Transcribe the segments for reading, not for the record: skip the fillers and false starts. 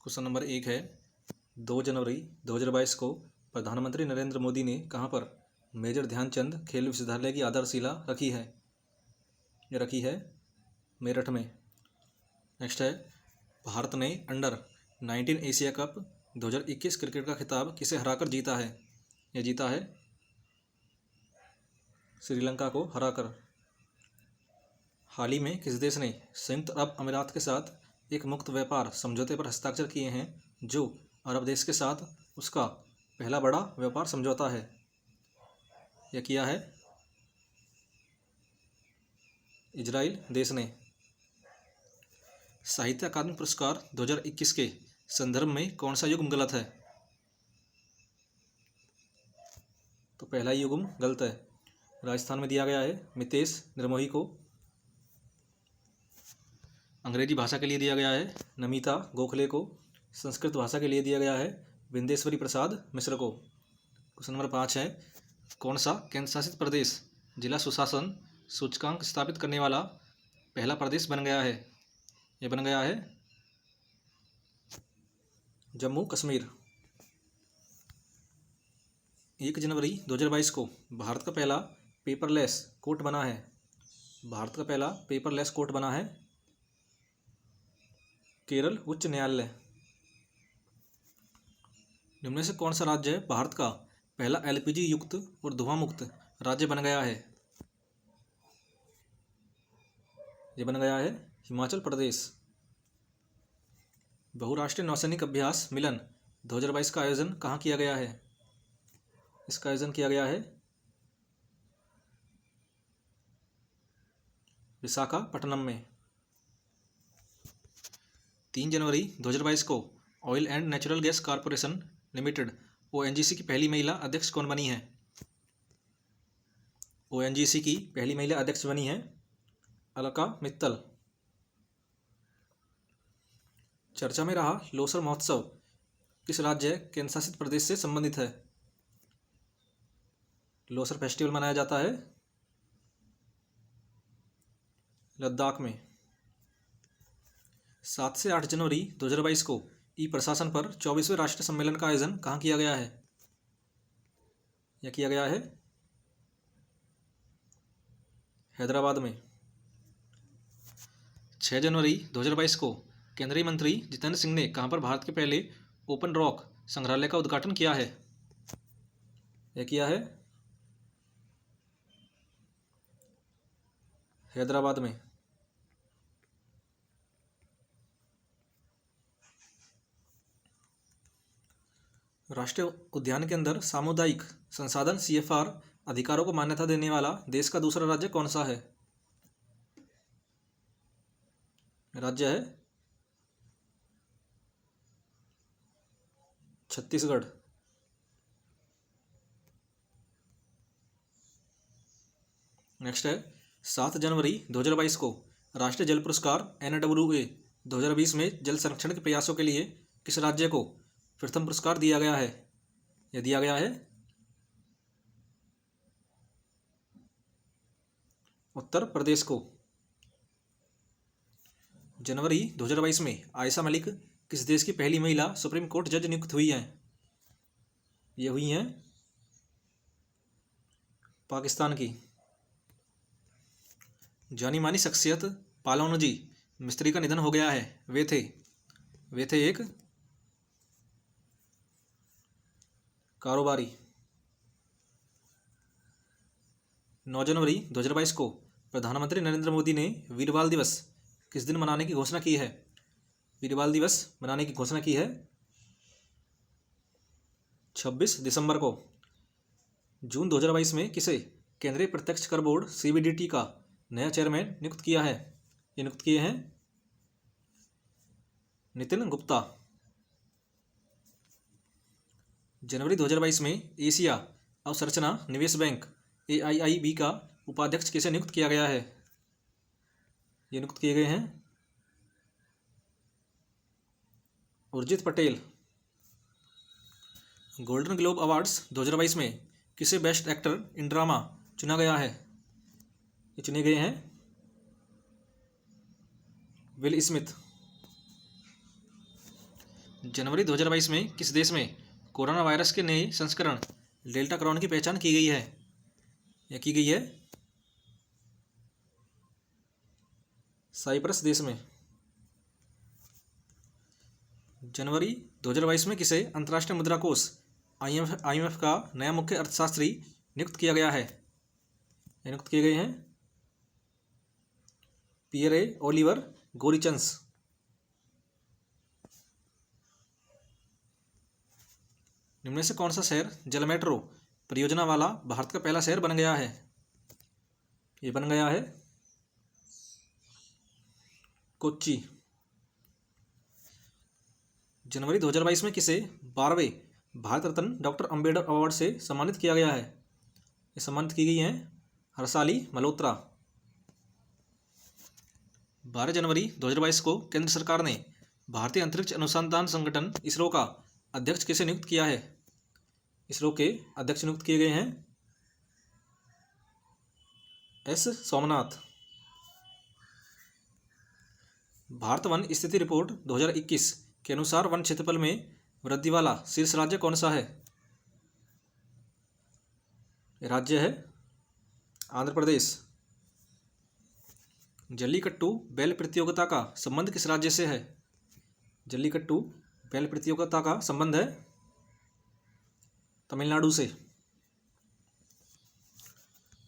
Question number 1 है 2 जनवरी 2022 को प्रधानमंत्री नरेंद्र मोदी ने कहाँ पर मेजर ध्यानचंद खेल विश्वविद्यालय की आधारशिला रखी है? ये रखी है मेरठ में। नेक्स्ट है भारत ने अंडर 19 एशिया कप 2021 क्रिकेट का खिताब किसे हराकर जीता है? ये जीता है श्रीलंका को हराकर। हाल ही में किस देश ने संयुक्त अरब अमीरात के साथ एक मुक्त व्यापार समझौते पर हस्ताक्षर किए हैं जो अरब देश के साथ उसका पहला बड़ा व्यापार समझौता है? यह किया है इजराइल देश ने। साहित्य अकादमी पुरस्कार 2021 के संदर्भ में कौन सा युग्म गलत है? तो पहला युग्म गलत है। राजस्थान में दिया गया है मितेश निर्मोही को। अंग्रेजी भाषा के लिए दिया गया है नमिता गोखले को। संस्कृत भाषा के लिए दिया गया है बिंदेश्वरी प्रसाद मिश्र को। क्वेश्चन नंबर 5 है कौन सा केंद्र शासित प्रदेश जिला सुशासन सूचकांक स्थापित करने वाला पहला प्रदेश बन गया है? यह बन गया है जम्मू कश्मीर। 1 जनवरी 2022 को भारत का पहला पेपरलेस कोर्ट बना है। भारत का पहला पेपरलेस कोर्ट बना है केरल उच्च न्यायालय। निम्न में से कौन सा राज्य भारत का पहला एलपीजी युक्त और धुआं मुक्त राज्य बन गया है? यह बन गया है हिमाचल प्रदेश। बहुराष्ट्रीय नौसैनिक अभ्यास मिलन 2022 का आयोजन कहाँ किया गया है? इसका आयोजन किया गया है विशाखापट्टनम में। 3 जनवरी 2022 को oil and natural gas corporation limited ONGC की पहली महिला अध्यक्ष कौन बनी है? ओएनजीसी की पहली महिला अध्यक्ष बनी है अलका मित्तल। चर्चा में रहा लोसर महोत्सव किस राज्य केंद्र शासित प्रदेश से संबंधित है? लोसर फेस्टिवल मनाया जाता है लद्दाख में। 7 से 8 जनवरी 2022 को ई प्रशासन पर 24वें राष्ट्रीय सम्मेलन का आयोजन कहाँ किया गया है? यह किया गया है हैदराबाद में। 6 जनवरी 2022 को केंद्रीय मंत्री जितेंद्र सिंह ने कहाँ पर भारत के पहले ओपन रॉक संग्रहालय का उद्घाटन किया है? यह किया है हैदराबाद में। राष्ट्रीय उद्यान के अंदर सामुदायिक संसाधन CFR अधिकारों को मान्यता देने वाला देश का दूसरा राज्य कौन सा है? राज्य है छत्तीसगढ़। नेक्स्ट है 7 जनवरी 2022 को राष्ट्रीय जल पुरस्कार NWA 2020 में जल संरक्षण के प्रयासों के लिए किस राज्य को प्रथम पुरस्कार दिया गया है? यह दिया गया है उत्तर प्रदेश को। जनवरी 2022 में आयशा मलिक किस देश की पहली महिला सुप्रीम कोर्ट जज नियुक्त हुई हैं? ये हुई हैं पाकिस्तान की। जानी मानी शख्सियत पालोनजी मिस्त्री का निधन हो गया है। वे थे एक कारोबारी। 9 जनवरी 2022 को प्रधानमंत्री नरेंद्र मोदी ने वीर बाल दिवस किस दिन मनाने की घोषणा की है? वीर बाल दिवस मनाने की घोषणा की है 26 दिसंबर को। जून 2022 में किसे केंद्रीय प्रत्यक्ष कर बोर्ड CBDT का नया चेयरमैन नियुक्त किया है? ये नियुक्त किए हैं नितिन गुप्ता। जनवरी 2022 में एशिया अवसंरचना निवेश बैंक AIIB का उपाध्यक्ष किसे नियुक्त किया गया है? ये नियुक्त किए गए हैं Urjit Patel. Golden globe awards 2022 में किसे बेस्ट एक्टर इन ड्रामा चुना गया है? ये चुने गए हैं विल स्मिथ। जनवरी 2022 में किस देश में कोरोना वायरस के नए संस्करण डेल्टा क्रॉन की पहचान की गई है? यह की गई है साइप्रस देश में। जनवरी 2022 में किसे अंतर्राष्ट्रीय मुद्रा कोष IMF का नया मुख्य अर्थशास्त्री नियुक्त किया गया है? नियुक्त किए गए हैं पियरे ओलिवर गोरिचंस। निम्न में से कौन सा शहर जल मेट्रो परियोजना वाला भारत का पहला शहर बन गया है? ये बन गया है कोच्चि। जनवरी 2022 में किसे 12वें भारत रत्न डॉक्टर अंबेडकर अवार्ड से सम्मानित किया गया है? ये सम्मानित की गई हैं हर्षाली मल्होत्रा। 12 जनवरी 2022 को केंद्र सरकार ने भारतीय अंतरिक्ष अनुसंधान संगठन इसरो का अध्यक्ष किसे नियुक्त किया है? इसरो के अध्यक्ष नियुक्त किए गए हैं S सोमनाथ। भारत वन स्थिति रिपोर्ट 2021 के अनुसार वन क्षेत्रफल में वृद्धि वाला शीर्ष राज्य कौन सा है? राज्य है आंध्र प्रदेश। जल्लीकट्टू बैल प्रतियोगिता का संबंध किस राज्य से है? जल्लीकट्टू बैल प्रतियोगिता का संबंध है तमिलनाडु से।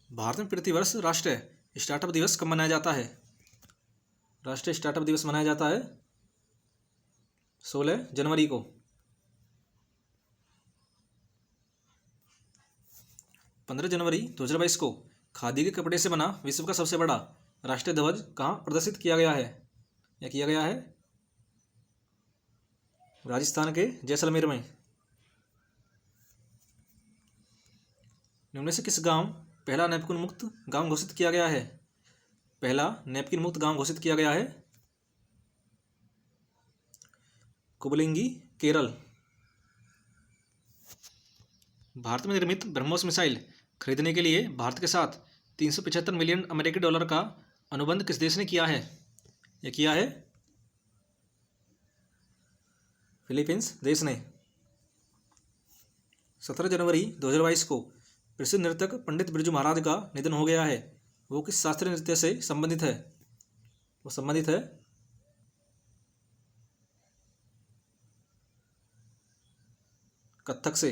भारत में प्रतिवर्ष राष्ट्रीय स्टार्टअप दिवस कब मनाया जाता है? राष्ट्रीय स्टार्टअप दिवस मनाया जाता है 16 जनवरी को। 15 जनवरी 2022 को खादी के कपड़े से बना विश्व का सबसे बड़ा राष्ट्रीय ध्वज कहाँ प्रदर्शित किया गया है? यह किया गया है राजस्थान के जैसलमेर में। निम्न में से किस गांव पहला नैपकिन मुक्त गांव घोषित किया गया है? पहला नैपकिन मुक्त गांव घोषित किया गया है कुबलिंगी, केरल। भारत में निर्मित ब्रह्मोस मिसाइल खरीदने के लिए भारत के साथ 375 मिलियन अमेरिकी डॉलर का अनुबंध किस देश ने किया है? यह किया है फिलीपींस देश ने। 17 जनवरी 2022 को प्रसिद्ध नर्तक पंडित बिरजू महाराज का निधन हो गया है। वो किस शास्त्रीय नृत्य से संबंधित है? वो संबंधित है कथक से।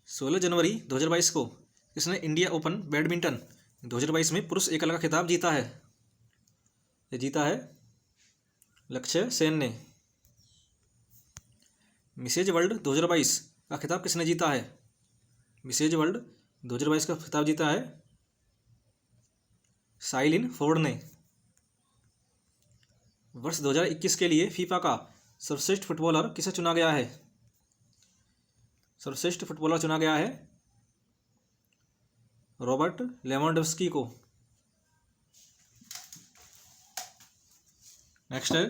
16 जनवरी 2022 को किसने इंडिया ओपन बैडमिंटन 2022 में पुरुष एकल का खिताब जीता है? ये जीता है लक्ष्य सेन ने। मिसेज वर्ल्ड 2022 का खिताब किसने जीता है? मिसेज वर्ल्ड 2022 का खिताब जीता है साइलिन फोर्ड ने। वर्ष 2021 के लिए फीफा का सर्वश्रेष्ठ फुटबॉलर किसे चुना गया है? सर्वश्रेष्ठ फुटबॉलर चुना गया है रॉबर्ट लेवेंडोव्स्की को। नेक्स्ट है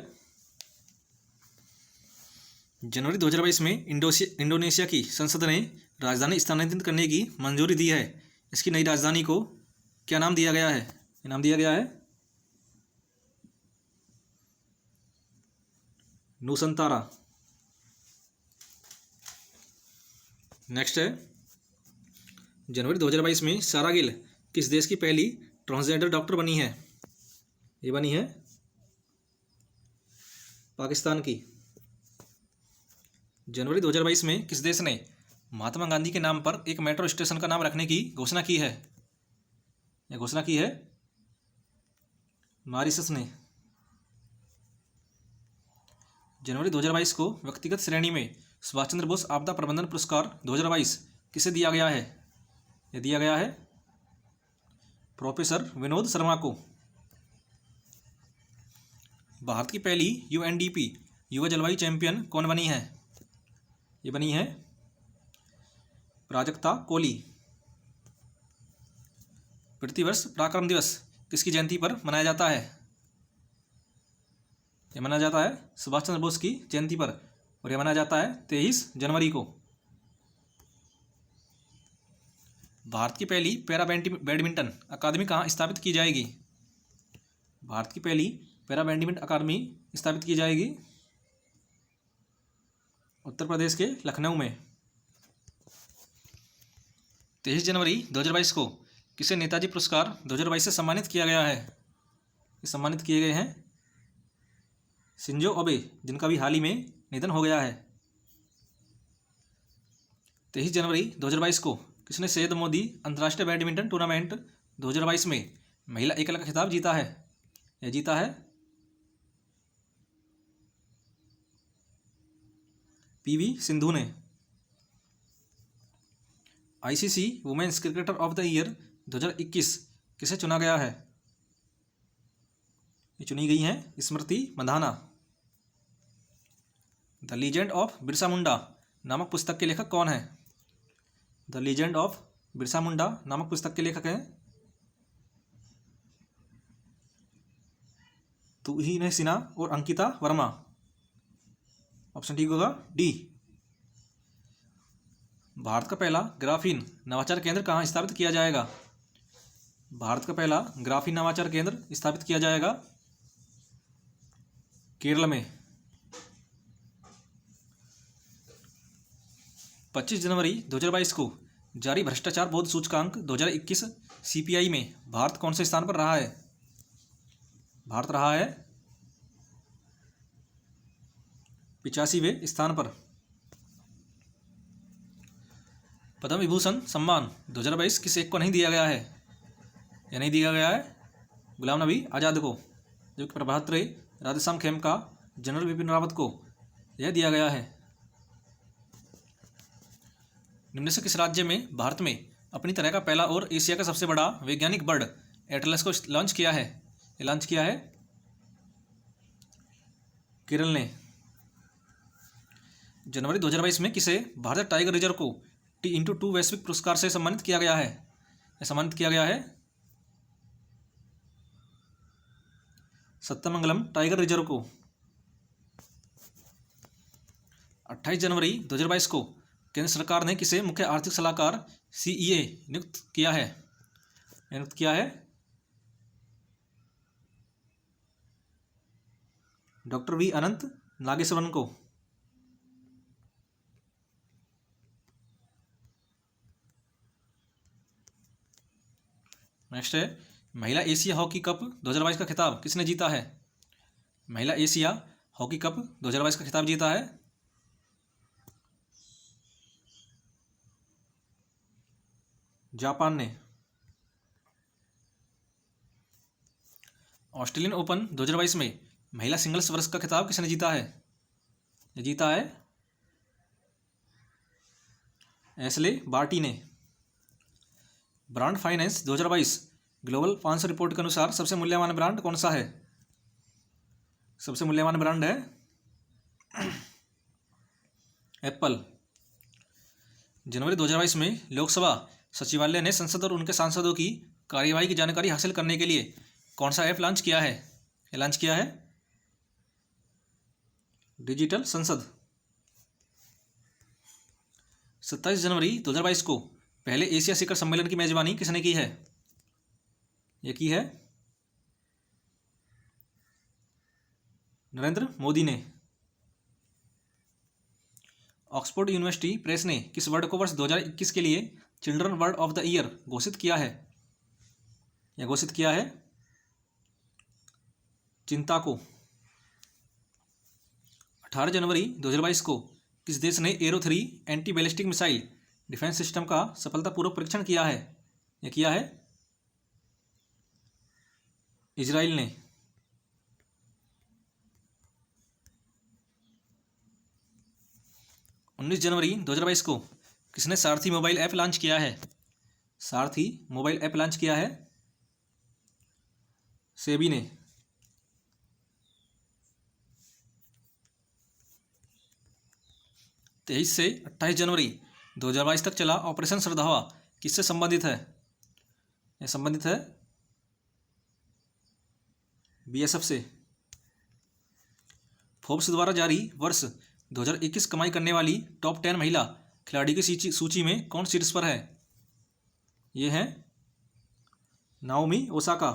जनवरी 2022 में इंडोनेशिया की संसद ने राजधानी स्थानांतरित करने की मंजूरी दी है। इसकी नई राजधानी को क्या नाम दिया गया है? नाम दिया गया है नूसंतारा। नेक्स्ट है जनवरी 2022 में सारा गिल किस देश की पहली ट्रांसजेंडर डॉक्टर बनी है? ये बनी है पाकिस्तान की। जनवरी 2022 में किस देश ने महात्मा गांधी के नाम पर एक मेट्रो स्टेशन का नाम रखने की घोषणा की है? यह घोषणा की है मॉरिशस ने। जनवरी 2022 को व्यक्तिगत श्रेणी में सुभाष चंद्र बोस आपदा प्रबंधन पुरस्कार 2022 किसे दिया गया है? यह दिया गया है प्रोफेसर विनोद शर्मा को। भारत की पहली UNDP युवा जलवायु चैंपियन कौन बनी है? ये बनी है प्राजक्ता कोली। प्रतिवर्ष पराक्रम दिवस किसकी जयंती पर मनाया जाता है? यह मनाया जाता है सुभाष चंद्र बोस की जयंती पर, और यह मनाया जाता है 23 जनवरी को। भारत की पहली पैरा बैडमिंटन अकादमी कहाँ स्थापित की जाएगी? भारत की पहली पैरा बैडमिंटन अकादमी स्थापित की जाएगी उत्तर प्रदेश के लखनऊ में। 23 जनवरी 2022 को किसे नेताजी पुरस्कार 2022 से सम्मानित किया गया है? सम्मानित किए गए हैं शिंजो अबे, जिनका भी हाल ही में निधन हो गया है। 23 जनवरी 2022 को किसने सैयद मोदी अंतर्राष्ट्रीय बैडमिंटन टूर्नामेंट 2022 में महिला एकल का खिताब जीता है? यह जीता है पीवी सिंधु ने। ICC women's cricketer of the year 2021 किसे चुना गया है? ये चुनी गई हैं Smriti Mandhana. The legend of Birsa Munda नामक पुस्तक के लेखक कौन है? The legend of Birsa Munda नामक पुस्तक के लेखक हैं तुहिन सिन्हा और अंकिता वर्मा। ऑप्शन ठीक होगा डी। भारत का पहला ग्राफीन नवाचार केंद्र कहाँ स्थापित किया जाएगा? भारत का पहला ग्राफीन नवाचार केंद्र स्थापित किया जाएगा केरल में। 25 जनवरी 2022 को जारी भ्रष्टाचार बोध सूचकांक 2021 सीपीआई में भारत कौन से स्थान पर रहा है? भारत रहा है 85वें स्थान पर। पद्म विभूषण सम्मान 2022 किस एक को नहीं दिया गया है? या नहीं दिया गया है गुलाम नबी आज़ाद को, जो कि प्रभात रे राधेश्याम खेमका, जनरल बिपिन रावत को यह दिया गया है। निम्न से किस राज्य में भारत में अपनी तरह का पहला और एशिया का सबसे बड़ा वैज्ञानिक बर्ड एटलस को लॉन्च किया है? ये लॉन्च किया है केरल ने। जनवरी 2022 में किसे भारत टाइगर रिजर्व को T/2 वैश्विक पुरस्कार से सम्मानित किया गया है? सम्मानित किया गया है सत्यमंगलम टाइगर रिजर्व को। 28 जनवरी 2022 को केंद्र सरकार ने किसे मुख्य आर्थिक सलाहकार CEA नियुक्त किया है? नियुक्त किया है डॉक्टर वी अनंत नागेश्वरन को। नेक्स्ट है महिला एशिया हॉकी कप 2022 का खिताब किसने जीता है? महिला एशिया हॉकी कप 2022 का खिताब जीता है जापान ने। ऑस्ट्रेलियन ओपन 2022 में महिला सिंगल्स वर्ष का खिताब किसने जीता है? ये जीता है एशले बार्टी ने। ब्रांड फाइनेंस 2022 ग्लोबल 500 रिपोर्ट के अनुसार सबसे मूल्यवान ब्रांड कौन सा है? सबसे मूल्यवान ब्रांड है एप्पल। जनवरी 2022 में लोकसभा सचिवालय ने संसद और उनके सांसदों की कार्यवाही की जानकारी हासिल करने के लिए कौन सा ऐप लॉन्च किया है? ये लॉन्च किया है डिजिटल संसद। 27 जनवरी 2022 को पहले एशिया शिखर सम्मेलन की मेजबानी किसने की है? ये की है नरेंद्र मोदी ने। ऑक्सफोर्ड यूनिवर्सिटी प्रेस ने किस वर्ड को वर्ष 2021 के लिए children word of the year घोषित किया है? यह घोषित किया है चिंता को। 18 जनवरी 2022 को किस देश ने arrow 3 anti ballistic missile defence system का सफलतापूर्वक परीक्षण किया है? यह किया है इजराइल ने। 19 जनवरी 2022 को किसने सारथी मोबाइल ऐप लॉन्च किया है? सारथी मोबाइल ऐप लॉन्च किया है सेबी ने। 23 से 28 जनवरी 2022 तक चला ऑपरेशन श्रद्धावा किससे संबंधित है? यह संबंधित है BSF से। फोर्ब्स द्वारा जारी वर्ष 2021 कमाई करने वाली टॉप 10 महिला खिलाड़ी की सूची में कौन शीर्ष पर है? ये है नाओमी ओसाका।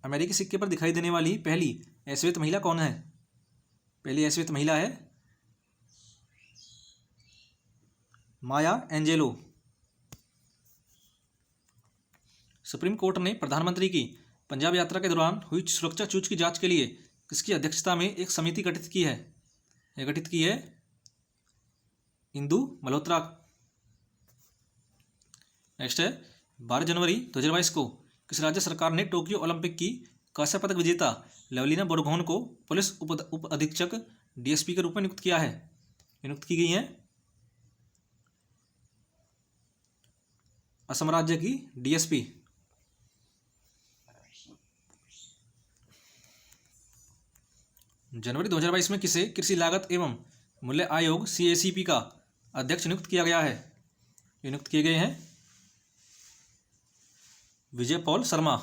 अमेरिकी सिक्के पर दिखाई देने वाली पहली ऐश्वेत महिला कौन है? पहली ऐश्वेत महिला है माया एंजेलो। सुप्रीम कोर्ट ने प्रधानमंत्री की पंजाब यात्रा के दौरान हुई सुरक्षा चूक की जांच के लिए किसकी अध्यक्षता में एक समिति गठित की है? यह गठित की है इंदु मल्होत्रा। नेक्स्ट है 12 जनवरी 2022 को किस राज्य सरकार ने टोक्यो ओलंपिक की कांस्य पदक विजेता लवलीना बोरगोहेन को पुलिस उप अधीक्षक डीएसपी के रूप में नियुक्त किया है? नियुक्त की गई है असम राज्य की डीएसपी। जनवरी 2022 में किसे कृषि लागत एवं मूल्य आयोग सीएसीपी का अध्यक्ष नियुक्त किया गया है? ये नियुक्त किए गए हैं विजय पॉल शर्मा।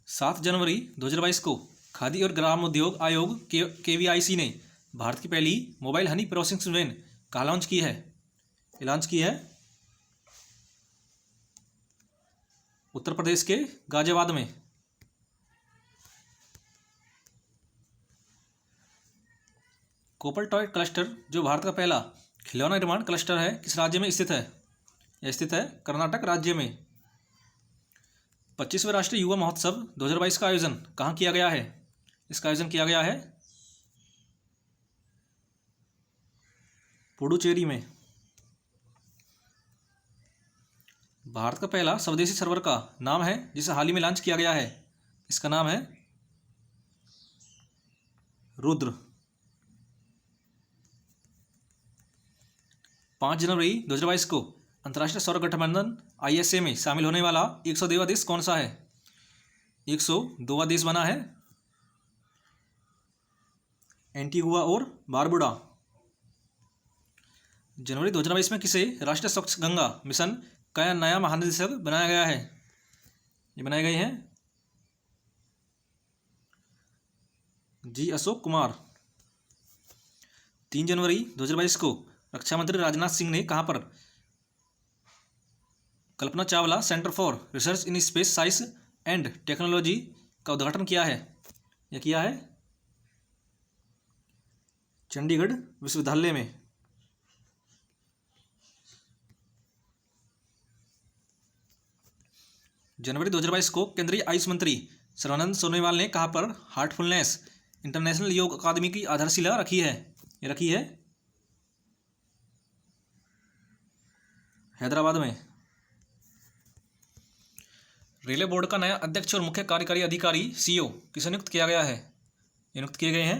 7 जनवरी 2022 को खादी और ग्रामोद्योग आयोग केवीआईसी ने भारत की पहली मोबाइल हनी प्रोसेसिंग वैन कहाँ लॉन्च की है? लॉन्च की है उत्तर प्रदेश के गाजियाबाद में। कोपल टॉय क्लस्टर जो भारत का पहला खिलौना निर्माण क्लस्टर है किस राज्य में स्थित है? यह स्थित है कर्नाटक राज्य में। 25वें राष्ट्रीय युवा महोत्सव 2022 का आयोजन कहाँ किया गया है? इसका आयोजन किया गया है पुडुचेरी में। भारत का पहला स्वदेशी सर्वर का नाम है जिसे हाल ही में लॉन्च किया गया है, इसका नाम है रुद्र। 5 जनवरी 2022 को अंतर्राष्ट्रीय सौर गठबंधन ISA में शामिल होने वाला 102वां देश कौन सा है? 102वां देश बना है एंटीगुआ और बारबुडा। जनवरी 2022 में किसे राष्ट्रीय स्वच्छ गंगा मिशन का नया महानिदेशक बनाया गया है? ये बनाए गए हैं जी अशोक कुमार। 3 जनवरी 2022 को रक्षा मंत्री राजनाथ सिंह ने कहां पर Kalpana Chawla centre for research in space science and technology का उद्घाटन किया है? यह किया है चंडीगढ़ विश्वविद्यालय में। जनवरी 2022 को केंद्रीय आयुष मंत्री सर्बानंद सोनोवाल ने कहां पर हार्टफुलनेस इंटरनेशनल योग अकादमी की आधारशिला रखी है? ये रखी है हैदराबाद में। रेलवे बोर्ड का नया अध्यक्ष और मुख्य कार्यकारी अधिकारी CEO किसे नियुक्त किया गया है? ये नियुक्त किए गए हैं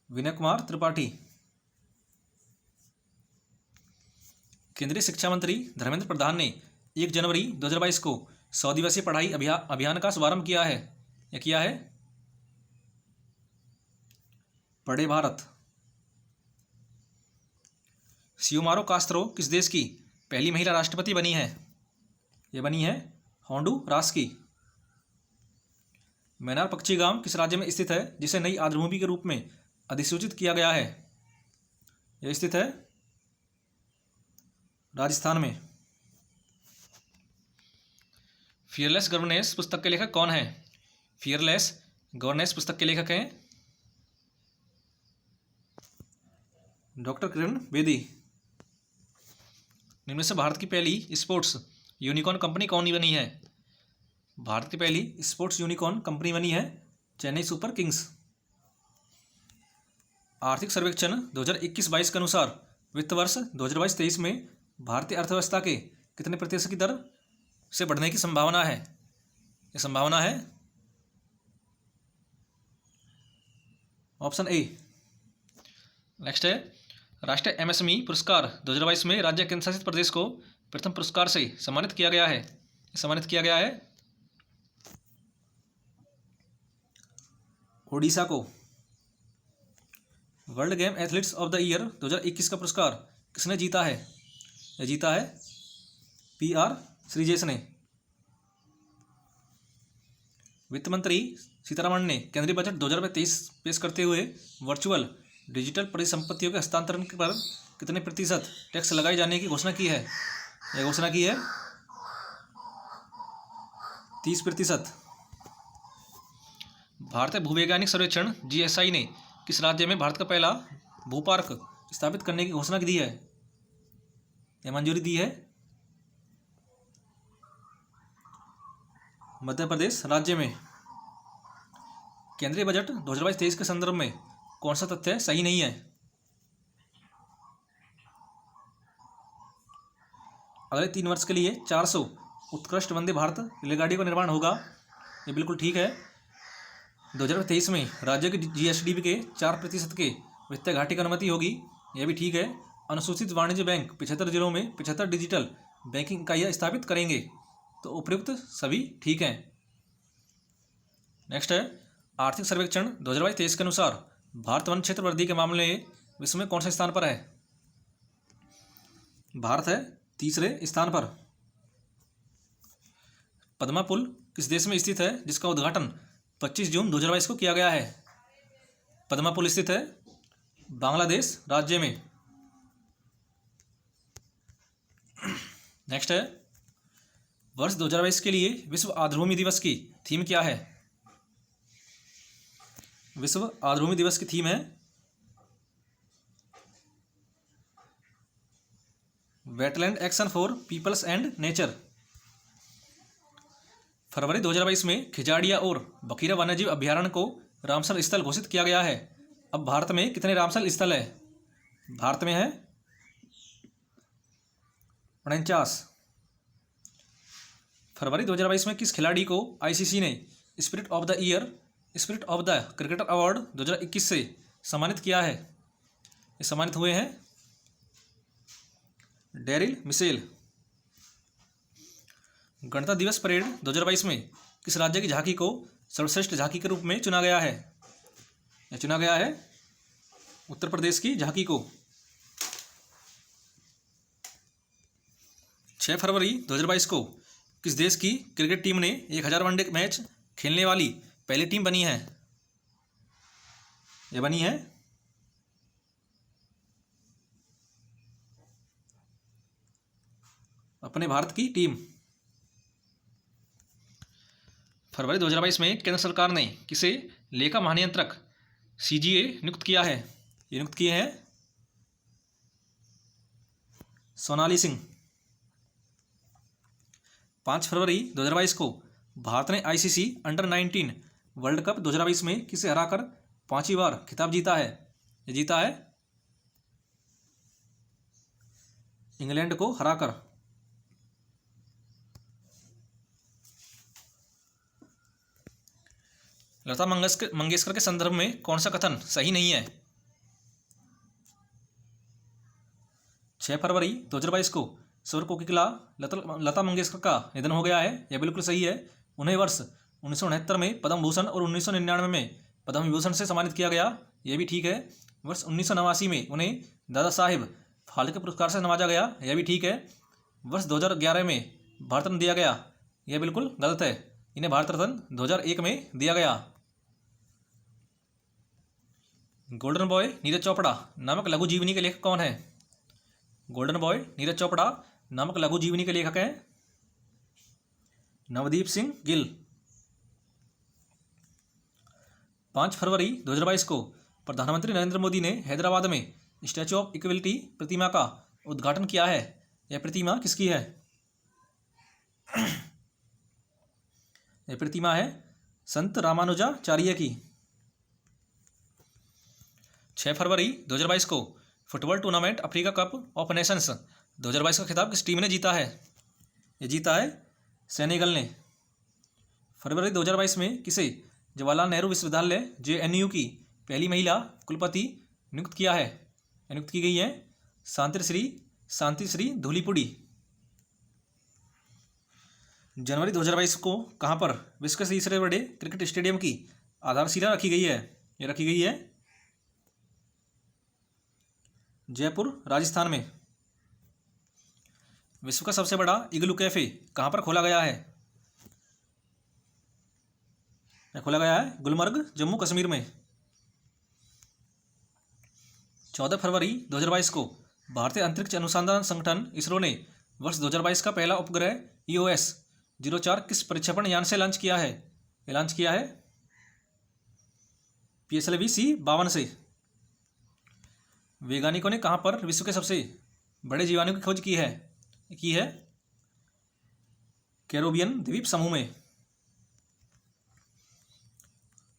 विनय कुमार त्रिपाठी। केंद्रीय शिक्षा मंत्री धर्मेंद्र प्रधान ने 1 जनवरी 2022 को 100 दिवसीय पढ़ाई अभियान का शुभारंभ किया है। यह किया है पढ़े भारत। सियोमारो कास्त्रो किस देश की पहली महिला राष्ट्रपति बनी है? यह बनी है होंडुरास की। मैनार पक्षीगाम किस राज्य में स्थित है जिसे नई आर्द्रभूमि के रूप में अधिसूचित किया गया है? यह स्थित है राजस्थान में। फियरलेस गवर्नेंस पुस्तक के लेखक कौन है? फियरलेस गवर्नेंस पुस्तक के लेखक हैं डॉक्टर किरण बेदी। इनमें से भारत की पहली स्पोर्ट्स यूनिकॉर्न कंपनी कौन बनी है? भारत की पहली स्पोर्ट्स यूनिकॉर्न कंपनी बनी है चेन्नई सुपर किंग्स। आर्थिक सर्वेक्षण 2021-22 के अनुसार वित्त वर्ष 2022-23 में भारतीय अर्थव्यवस्था के कितने प्रतिशत की दर से बढ़ने की संभावना है? ये संभावना है ऑप्शन ए। नेक्स्ट है राष्ट्रीय MSME पुरस्कार 2022 में राज्य केंद्र शासित प्रदेश को प्रथम पुरस्कार से सम्मानित किया गया है। सम्मानित किया गया है ओडिशा को। World game athletes of the year 2021 का पुरस्कार किसने जीता है? यह जीता है PR श्रीजेश ने। वित्त मंत्री सीतारमण ने केंद्रीय बजट 2023 पेश करते हुए वर्चुअल डिजिटल परिसंपत्तियों के हस्तांतरण पर कितने प्रतिशत टैक्स लगाए जाने की घोषणा की है? यह घोषणा की है 30%। भारतीय भूवैज्ञानिक सर्वेक्षण GSI ने किस राज्य में भारत का पहला भू पार्क स्थापित करने की घोषणा की दी है या मंजूरी दी है? मध्य प्रदेश राज्य में। केंद्रीय बजट 2022-23 के संदर्भ में कौन सा तथ्य सही नहीं है? अगले 3 वर्ष के लिए 400 उत्कृष्ट वंदे भारत रेलगाड़ी का निर्माण होगा, ये बिल्कुल ठीक है। 2023 में राज्य के जीएसडीपी के 4% के वित्तीय घाटे की अनुमति होगी, यह भी ठीक है। अनुसूचित वाणिज्य बैंक 75 जिलों में 75 डिजिटल बैंकिंग इकाइयाँ स्थापित करेंगे, तो उपयुक्त सभी ठीक हैं। नेक्स्ट है आर्थिक सर्वेक्षण 2022-23 के अनुसार भारत वन क्षेत्र वृद्धि के मामले में विश्व में कौन से स्थान पर है? भारत है तीसरे स्थान पर। पद्मा पुल किस देश में स्थित है जिसका उद्घाटन 25 जून 2022 को किया गया है? पद्मा पुल स्थित है बांग्लादेश राज्य में। नेक्स्ट है वर्ष 2022 के लिए विश्व आर्द्रभूमि दिवस की थीम क्या है? विश्व आर्द्रभूमि दिवस की थीम है wetland action for peoples and nature. फरवरी 2022 में खिजाड़िया और बखीरा वन्यजीव अभ्यारण्य को रामसर स्थल घोषित किया गया है। अब भारत में कितने रामसर स्थल है? भारत में है 49। फरवरी 2022 में किस खिलाड़ी को आईसीसी ने spirit of the year, spirit of the cricketer award 2021 से सम्मानित किया है? ये सम्मानित हुए हैं डेरिल मिशेल। गणतंत्र दिवस परेड 2022 में किस राज्य की झांकी को सर्वश्रेष्ठ झांकी के रूप में चुना गया है? यह चुना गया है उत्तर प्रदेश की झांकी को। 6 फरवरी 2022 को किस देश की क्रिकेट टीम ने 1000 वनडे मैच खेलने वाली पहली टीम बनी है? यह बनी है अपने भारत की टीम। फरवरी 2022 में केंद्र सरकार ने किसे लेखा महानियंत्रक सीजीए नियुक्त किया है? ये नियुक्त किए हैं सोनाली सिंह। 5 फरवरी 2022 को भारत ने आईसीसी अंडर-19 वर्ल्ड कप 2022 में किसे हराकर 5वीं बार खिताब जीता है? ये जीता है इंग्लैंड को हराकर। लता मंगेशकर के संदर्भ में कौन सा कथन सही नहीं है? 6 फरवरी 2022 को स्वर कोकिला लता मंगेशकर का निधन हो गया है, यह बिल्कुल सही है। उन्हें वर्ष 1969 में पद्म भूषण और 1999 में पद्म विभूषण से सम्मानित किया गया, यह भी ठीक है। वर्ष 1989 में उन्हें दादा साहेब फाल्के पुरस्कार से नवाजा गया, यह भी ठीक है। वर्ष 2011 में भारत रत्न दिया गया, यह बिल्कुल गलत है। इन्हें भारत रत्न 2001 में दिया गया। गोल्डन बॉय नीरज चोपड़ा नामक लघु जीवनी के लेखक कौन है? गोल्डन बॉय नीरज चोपड़ा नामक लघु जीवनी के लेखक हैं नवदीप सिंह गिल। 5 फरवरी 2022 को प्रधानमंत्री नरेंद्र मोदी ने हैदराबाद में स्टैचू ऑफ इक्वलिटी प्रतिमा का उद्घाटन किया है। यह प्रतिमा किसकी है? यह प्रतिमा है संत रामानुजाचार्य की। 6 फरवरी 2022 को football tournament Africa cup of Nations 2022 का खिताब किस टीम ने जीता है? ये जीता है सेनेगल ने। फरवरी 2022 में किसे जवाहरलाल नेहरू विश्वविद्यालय जेएनयू की पहली महिला कुलपति नियुक्त किया है? नियुक्त की गई है शांति श्री धूलीपुड़ी। जनवरी 2022 को कहाँ पर विश्व के तीसरे बड़े क्रिकेट स्टेडियम की आधारशिला रखी गई है? ये रखी गई है जयपुर राजस्थान में। विश्व का सबसे बड़ा इग्लू कैफे कहाँ पर खोला गया है? खोला गया है गुलमर्ग जम्मू कश्मीर में। 14 फरवरी 2022 को भारतीय अंतरिक्ष अनुसंधान संगठन इसरो ने वर्ष 2022 का पहला उपग्रह EOS 04 किस प्रक्षेपण यान से लॉन्च किया है? ये लॉन्च किया है PSLV-C52 से। वैज्ञानिकों ने कहाँ पर विश्व के सबसे बड़े जीवाणु की खोज की है कैरोबियन द्वीप समूह में।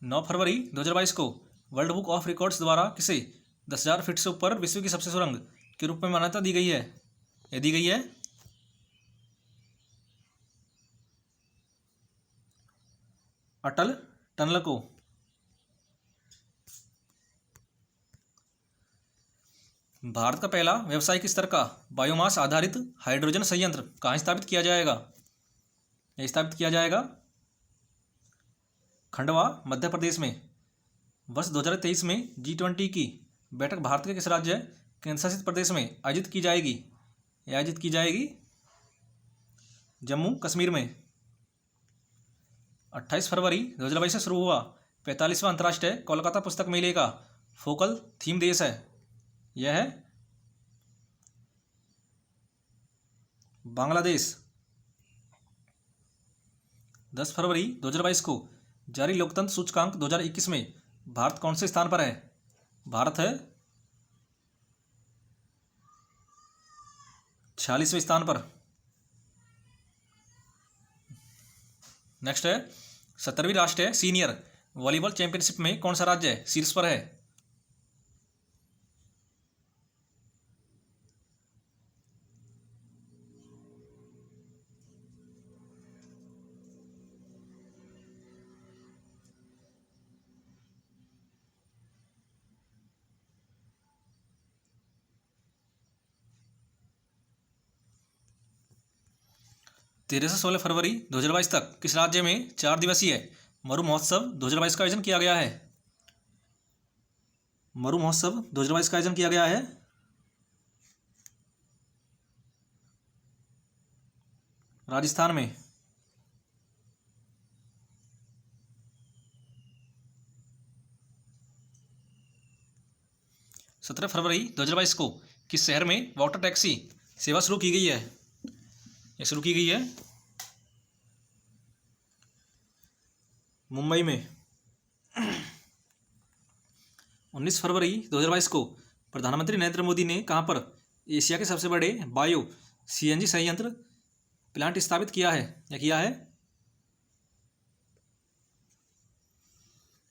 9 फरवरी 2022 को वर्ल्ड बुक ऑफ रिकॉर्ड्स द्वारा किसे 10,000 फीट से ऊपर विश्व की सबसे सुरंग के रूप में मान्यता दी गई है? यह दी गई है अटल टनल को। भारत का पहला व्यावसायिक स्तर का बायोमास आधारित हाइड्रोजन संयंत्र कहाँ स्थापित किया जाएगा? यह स्थापित किया जाएगा खंडवा, मध्य प्रदेश में। वर्ष 2023 में G20 की बैठक भारत के किस राज्य केंद्र शासित प्रदेश में आयोजित की जाएगी? यह आयोजित की जाएगी जम्मू कश्मीर में। 28 फरवरी 2022 से शुरू हुआ 45वां अंतर्राष्ट्रीय कोलकाता पुस्तक मेले का फोकल थीम देश है? यह है बांग्लादेश। 10 फरवरी 2022 को जारी लोकतंत्र सूचकांक 2021 में भारत कौन से स्थान पर है? भारत है 46वें स्थान पर। नेक्स्ट है 70वीं राष्ट्रीय सीनियर वॉलीबॉल चैंपियनशिप में कौन सा राज्य शीर्ष पर है? तेरह से 16 फरवरी 2022 तक किस राज्य में 4 दिवसीय मरु महोत्सव 2022 का आयोजन किया गया है? मरु महोत्सव 2022 का आयोजन किया गया है राजस्थान में। 17 फरवरी 2022 को किस शहर में वाटर टैक्सी सेवा शुरू की गई है? ये शुरू की गई है मुंबई में। 19 फरवरी 2022 को प्रधानमंत्री नरेंद्र मोदी ने कहाँ पर एशिया के सबसे बड़े बायो CNG संयंत्र प्लांट स्थापित किया है? या किया है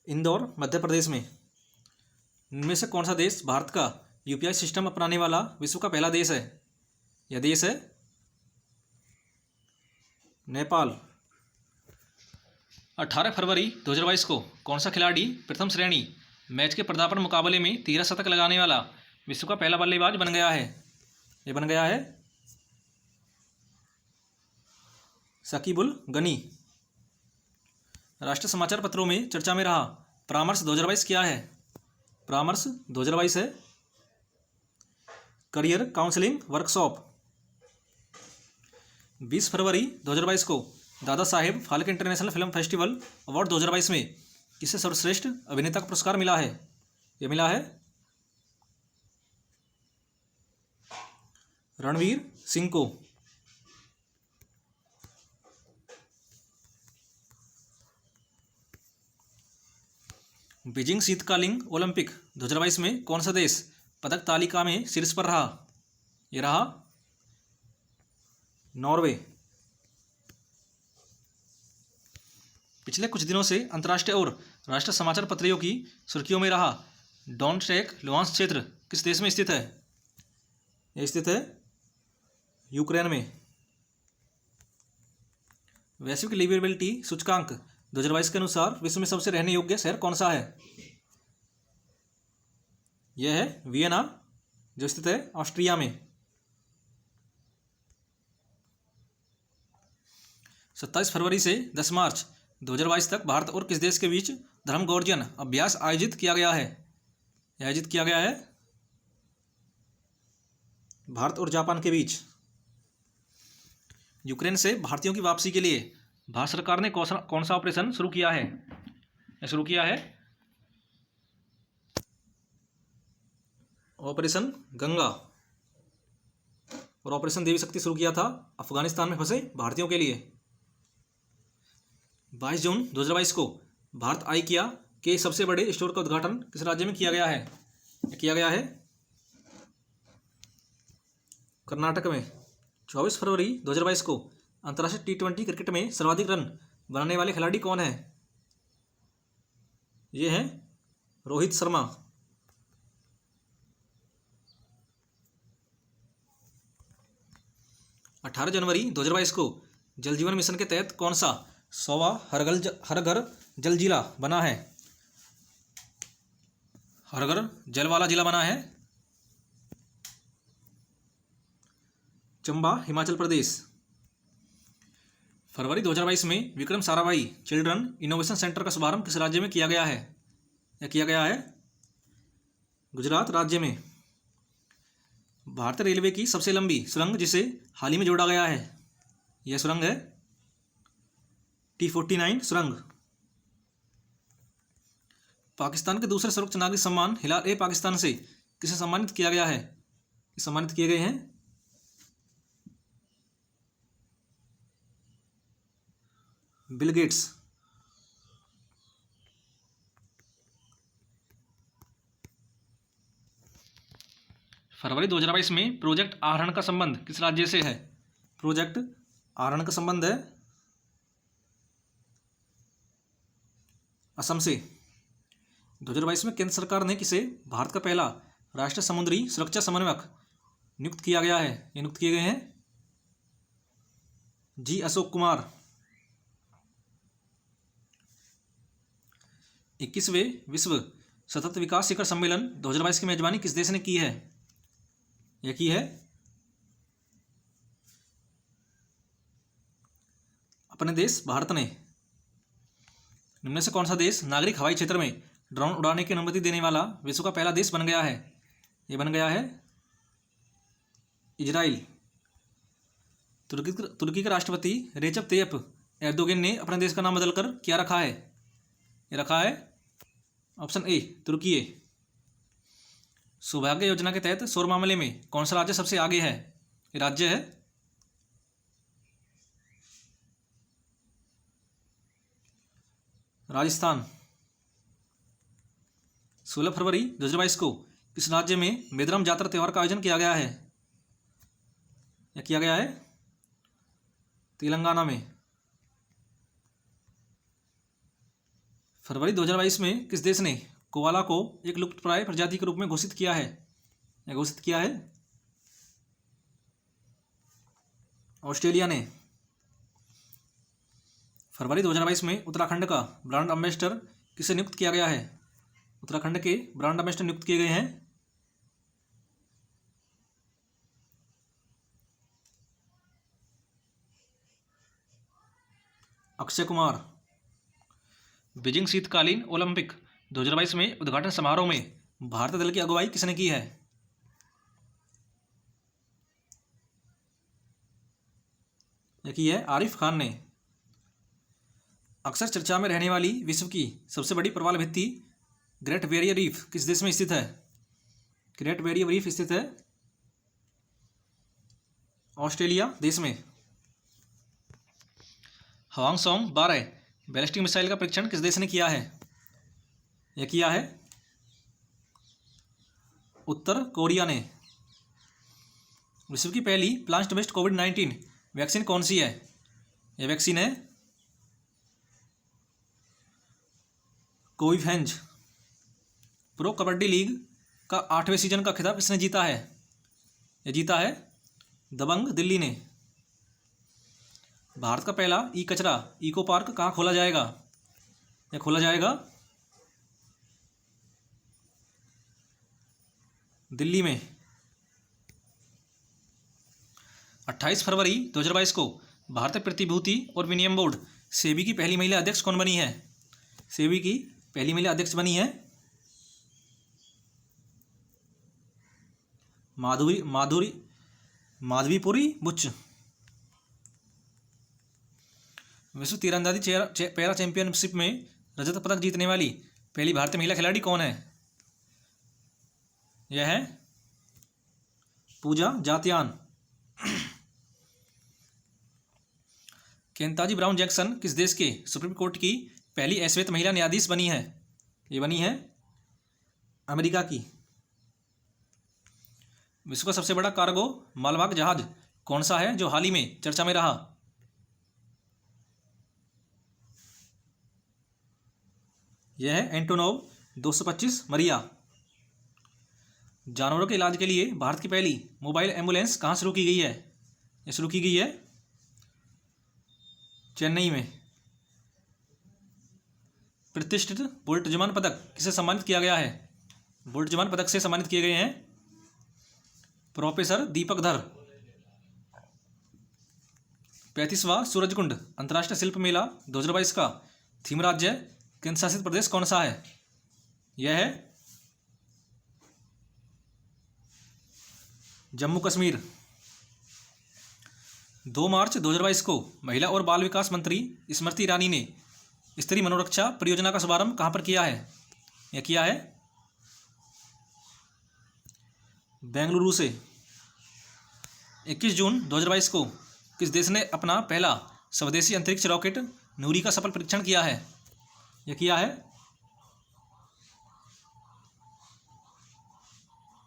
इंदौर, मध्य प्रदेश में। इनमें से कौन सा देश भारत का UPI सिस्टम अपनाने वाला विश्व का पहला देश है? यह देश है नेपाल। 18 फरवरी 2022 को कौन सा खिलाड़ी प्रथम श्रेणी मैच के पदार्पण मुकाबले में 13 शतक लगाने वाला विश्व का पहला बल्लेबाज बन गया है? यह बन गया है शकीबुल गनी। राष्ट्रीय समाचार पत्रों में चर्चा में रहा परामर्श 2022 क्या है? परामर्श 2022 है करियर काउंसलिंग वर्कशॉप। 20 फरवरी 2022 को Dada Saheb Phalke international film festival award 2022 में किसे सर्वश्रेष्ठ अभिनेता का पुरस्कार मिला है? यह मिला है रणवीर सिंह को। बीजिंग शीतकालीन ओलंपिक 2022 में कौन सा देश पदक तालिका में शीर्ष पर रहा? यह रहा नॉर्वे। पिछले कुछ दिनों से अंतर्राष्ट्रीय और राष्ट्रीय समाचार पत्रियों की सुर्खियों में रहा डोनेट्स्क लुहांस्क क्षेत्र किस देश में स्थित है? यह स्थित है यूक्रेन में। वैश्विक लिवेबिलिटी सूचकांक 2022 के अनुसार विश्व में सबसे रहने योग्य शहर कौन सा है? यह है वियना, जो स्थित है ऑस्ट्रिया में। 27 फरवरी से 10 मार्च 2022 तक भारत और किस देश के बीच धर्मगौर्जन अभ्यास आयोजित किया गया है? यह आयोजित किया गया है भारत और जापान के बीच। यूक्रेन से भारतीयों की वापसी के लिए भारत सरकार ने कौन सा ऑपरेशन शुरू किया है? यह शुरू किया है ऑपरेशन गंगा, और ऑपरेशन देवी शक्ति शुरू किया था अफगानिस्तान में फंसे भारतीयों के लिए। 22 जून 2022 को भारत IKEA के सबसे बड़े स्टोर का उद्घाटन किस राज्य में किया गया है? किया गया है कर्नाटक में। 24 फरवरी 2022 को अंतर्राष्ट्रीय T20 क्रिकेट में सर्वाधिक रन बनाने वाले खिलाड़ी कौन है? ये हैं रोहित शर्मा। 18 जनवरी 2022 को जल जीवन मिशन के तहत कौन सा 100वां हर घर जल जिला बना है? हर घर जल वाला जिला बना है चंबा, हिमाचल प्रदेश। फरवरी 2022 में Vikram Sarabhai children innovation centre का शुभारंभ किस राज्य में किया गया है? यह किया गया है गुजरात राज्य में। भारतीय रेलवे की सबसे लंबी सुरंग जिसे हाल ही में जोड़ा गया है, यह सुरंग है T49 सुरंग। पाकिस्तान के दूसरे सर्वोच्च नागरिक सम्मान हिलाल पाकिस्तान से किसे सम्मानित किया गया है? सम्मानित किए गए हैं बिल गेट्स। फरवरी 2022 में प्रोजेक्ट आहरण का संबंध किस राज्य से है? प्रोजेक्ट आहरण का संबंध है असम से। 2022 में केंद्र सरकार ने किसे भारत का पहला राष्ट्रीय समुद्री सुरक्षा समन्वयक नियुक्त किया गया है? ये नियुक्त किए गए हैं जी अशोक कुमार। 21वें विश्व सतत विकास शिखर सम्मेलन 2022 की मेजबानी किस देश ने की है? यह की है अपने देश भारत ने। निम्न में से कौन सा देश नागरिक हवाई क्षेत्र में ड्रोन उड़ाने की अनुमति देने वाला विश्व का पहला देश बन गया है? यह बन गया है इजराइल। तुर्की के राष्ट्रपति रेजप तैयप एर्दोगन ने अपने देश का नाम बदलकर क्या रखा है? ये रखा है ऑप्शन ए तुर्की। सौभाग्य योजना के तहत सौर मामले में कौन सा राज्य सबसे आगे है? ये राज्य है राजस्थान। 16 फरवरी 2022 को किस राज्य में मेदरम जात्रा त्योहार का आयोजन किया गया है? यह किया गया है तेलंगाना में। फरवरी 2022 में किस देश ने कोआला को एक लुप्तप्राय प्रजाति के रूप में घोषित किया है? यह घोषित किया है ऑस्ट्रेलिया ने। फरवरी 2022 में उत्तराखंड का ब्रांड एम्बेसडर किसे नियुक्त किया गया है? उत्तराखंड के ब्रांड एम्बेसडर नियुक्त किए गए हैं अक्षय कुमार। बीजिंग शीतकालीन ओलंपिक 2022 में उद्घाटन समारोह में भारतीय दल की अगुवाई किसने की है? यह की है आरिफ खान ने। अक्सर चर्चा में रहने वाली विश्व की सबसे बड़ी प्रवाल भित्ति ग्रेट बैरियर रीफ किस देश में स्थित है? ग्रेट बैरियर रीफ स्थित है ऑस्ट्रेलिया देश में। हवांग-सॉन्ग 12 बैलिस्टिक मिसाइल का परीक्षण किस देश ने किया है? यह किया है उत्तर कोरिया ने। विश्व की पहली प्लांट बेस्ड कोविड-19 वैक्सीन कौन सी है? यह वैक्सीन है कोविफेंज। प्रो कबड्डी लीग का 8वें सीजन का खिताब किसने जीता है? यह जीता है दबंग दिल्ली ने। भारत का पहला ई कचरा इको पार्क कहाँ खोला जाएगा? यह खोला जाएगा दिल्ली में। 28 फरवरी 2022 को भारतीय प्रतिभूति और विनिमय बोर्ड सेबी की पहली महिला अध्यक्ष कौन बनी है? सेबी की पहली महिला अध्यक्ष बनी है माधवीपुरी बुच। विश्व तीरंदाजी पैरा चैंपियनशिप में रजत पदक जीतने वाली पहली भारतीय महिला खिलाड़ी कौन है? यह है पूजा जात्यान। केंताजी ब्राउन जैक्सन किस देश के सुप्रीम कोर्ट की पहली श्वेत महिला न्यायाधीश बनी है? ये बनी है अमेरिका की। विश्व का सबसे बड़ा कार्गो मालवाहक जहाज कौन सा है जो हाल ही में चर्चा में रहा? यह है एंटोनोव 225 मरिया। जानवरों के इलाज के लिए भारत की पहली मोबाइल एम्बुलेंस कहाँ शुरू की गई है? ये शुरू की गई है चेन्नई में। प्रतिष्ठित बोल्ट जमान पदक किसे सम्मानित किया गया है? बोल्ट जमान पदक से सम्मानित किए गए हैं प्रोफेसर दीपक धर। 35वां सूरजकुंड अंतर्राष्ट्रीय शिल्प मेला 2022 का थीम राज्य केंद्र शासित प्रदेश कौन सा है? यह है जम्मू कश्मीर। 2 मार्च 2022 को महिला और बाल विकास मंत्री स्मृति ईरानी ने स्त्री मनोरक्षा परियोजना का शुभारंभ कहाँ पर किया है? यह किया है बेंगलुरु से। 21 जून 2022 को किस देश ने अपना पहला स्वदेशी अंतरिक्ष रॉकेट नूरी का सफल परीक्षण किया है? यह किया है